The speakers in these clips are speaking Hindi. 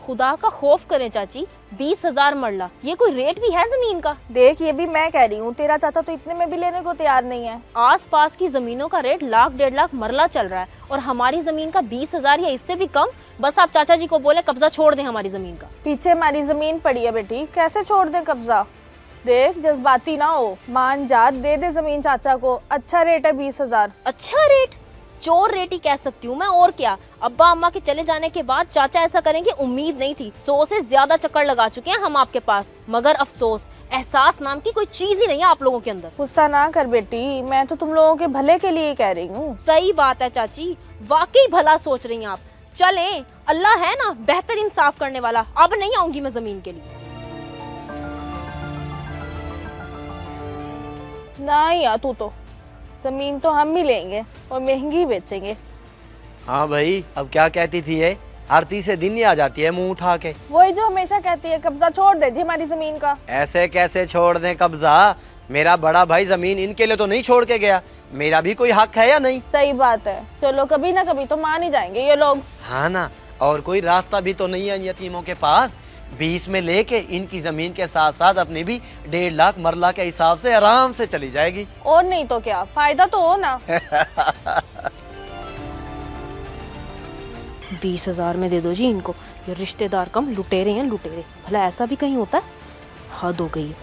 खुदा का खौफ करें चाची, 20,000 मरला, ये कोई रेट भी है जमीन का? देख ये भी मैं कह रही हूँ, तेरा चाचा तो इतने में भी लेने को तैयार नहीं है। आस पास की जमीनों का रेट लाख 1.5 लाख मरला चल रहा है और हमारी जमीन का 20,000 या इससे भी कम। बस आप चाचा जी को बोले कब्जा छोड़ दें हमारी जमीन का। पीछे हमारी जमीन पड़ी है बेटी, कैसे छोड़ दे कब्जा। देख जज्बाती ना हो, मान जात, दे दे जमीन चाचा को, अच्छा रेट है 20,000। अच्छा रेट? चोर रेट ही कह सकती हूँ मैं, और क्या। अब्बा अम्मा के चले जाने के बाद चाचा ऐसा करेंगे उम्मीद नहीं थी। 100 से ज्यादा चक्कर लगा चुके हैं हम आपके पास, मगर अफसोस एहसास नाम की कोई चीज ही नहीं है आप लोगों के अंदर। गुस्सा ना कर बेटी, मैं तो तुम लोगों के भले के लिए कह रही हूँ। सही बात है चाची, वाकई भला सोच रही हैं आप। चलें, अल्लाह है ना बेहतर इंसाफ करने वाला। अब नहीं आऊंगी मैं जमीन के लिए। ना यार, तू तो जमीन तो हम ही लेंगे और महंगी बेचेंगे। हाँ भाई, अब क्या कहती थी ये? हर तीसरे दिन ही आ जाती है मुंह उठा के। वही जो हमेशा कहती है कब्जा छोड़ दे जी हमारी जमीन का। ऐसे कैसे छोड़ दें कब्जा? मेरा बड़ा भाई जमीन इनके लिए तो नहीं छोड़ के गया, मेरा भी कोई हक है या नहीं? सही बात है, चलो कभी ना कभी तो मान ही जाएंगे ये लोग। हाँ ना, और कोई रास्ता भी तो नहीं है यतीमों के पास। 20 में लेके इनकी जमीन के साथ साथ अपनी भी 1.5 लाख मरला के हिसाब से आराम से चली जाएगी। और नहीं तो क्या, फायदा तो हो ना। 20,000 में दे दो जी इनको, ये रिश्तेदार कम लुटेरे हैं लुटेरे। भला ऐसा भी कहीं होता है? हद हो गई।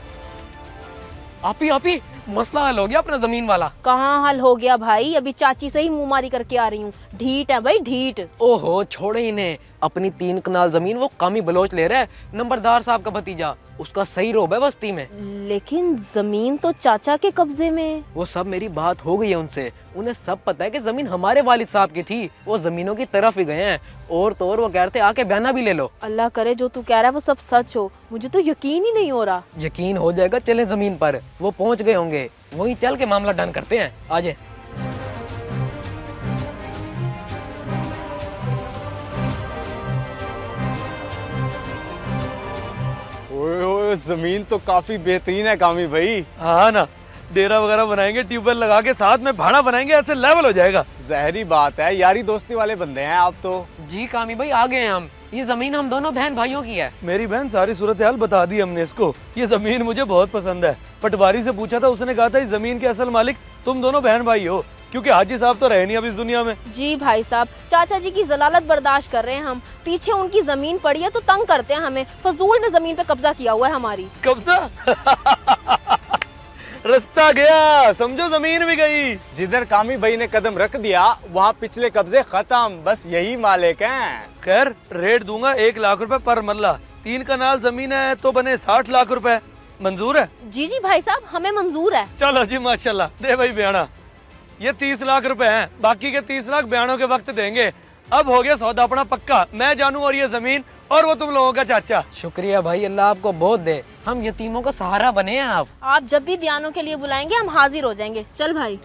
आपी मसला हल हो गया अपना जमीन वाला। कहाँ हल हो गया भाई, अभी चाची से ही मुंहमारी करके आ रही हूँ। ढीठ है भाई ढीठ। ओहो छोड़े इन्हें, अपनी 3 कनाल जमीन वो कामी बलोच ले रहा है, नंबरदार साहब का भतीजा, उसका सही रोब है बस्ती में। लेकिन जमीन तो चाचा के कब्जे में। वो सब मेरी बात हो गई है उनसे, उन्हें सब पता है कि जमीन हमारे वालिद साहब की थी। वो जमीनों की तरफ ही गए हैं, और तो और वो कह रहे थे आके बयाना भी ले लो। अल्लाह करे जो तू कह रहा है वो सब सच हो, मुझे तो यकीन ही नहीं हो रहा। यकीन हो जाएगा, चले जमीन पर, वो पहुंच गए होंगे, वहीं चल के मामला डन करते हैं। आजे। ओए जमीन तो काफी बेहतरीन है कामी भाई। हाँ ना, डेरा वगैरह बनाएंगे, ट्यूबवेल लगा के साथ में भाड़ा बनाएंगे, ऐसे लेवल हो जाएगा। जहरी बात है, यारी दोस्ती वाले बंदे हैं आप तो। जी कामी भाई आ गए हम, ये जमीन हम दोनों बहन भाइयों की है। मेरी बहन सारी सूरत हाल बता दी हमने इसको। ये जमीन मुझे बहुत पसंद है। पटवारी से पूछा था, उसने कहा था इस जमीन के असल मालिक तुम दोनों बहन भाई हो, क्योंकि हाजी साहब तो रहे नहीं अब इस दुनिया में। जी भाई साहब, चाचा जी की जलालत बर्दाश्त कर रहे हैं हम। पीछे उनकी जमीन पड़ी है तो तंग करते हैं हमें। फजूल में जमीन पे कब्जा किया हुआ है हमारी। कब्जा? रास्ता गया, समझो जमीन भी गई। जिधर कामी भाई ने कदम रख दिया वहाँ पिछले कब्जे खत्म, बस यही मालिक हैं। खैर रेट दूंगा 1 लाख रुपए पर मरला। 3 कनाल जमीन है तो बने 60 लाख रुपए। मंजूर है? जी जी भाई साहब, हमें मंजूर है। चलो जी माशाल्लाह, दे भाई बयाना। ये 30 लाख रुपए हैं, बाकी के 30 लाख बयानों के वक्त देंगे। अब हो गया सौदा अपना पक्का, मैं जानू और ये जमीन और वो तुम लोगों का चाचा। शुक्रिया भाई, अल्लाह आपको बहुत दे, हम यतीमों का सहारा बने हैं आप। आप जब भी बयानों के लिए बुलाएंगे हम हाजिर हो जाएंगे। चल भाई।